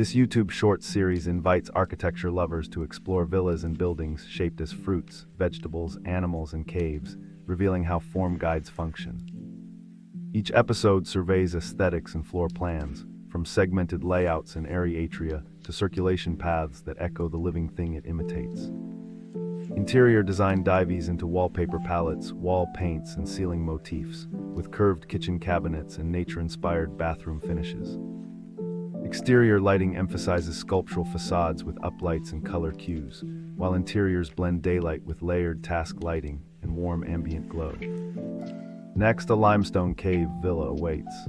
This YouTube short series invites architecture lovers to explore villas and buildings shaped as fruits, vegetables, animals, and caves, revealing how form guides function. Each episode surveys aesthetics and floor plans, from segmented layouts and airy atria to circulation paths that echo the living thing it imitates. Interior design dives into wallpaper palettes, wall paints, and ceiling motifs, with curved kitchen cabinets and nature-inspired bathroom finishes. Exterior lighting emphasizes sculptural facades with uplights and color cues, while interiors blend daylight with layered task lighting and warm ambient glow. Next, a limestone cave villa awaits,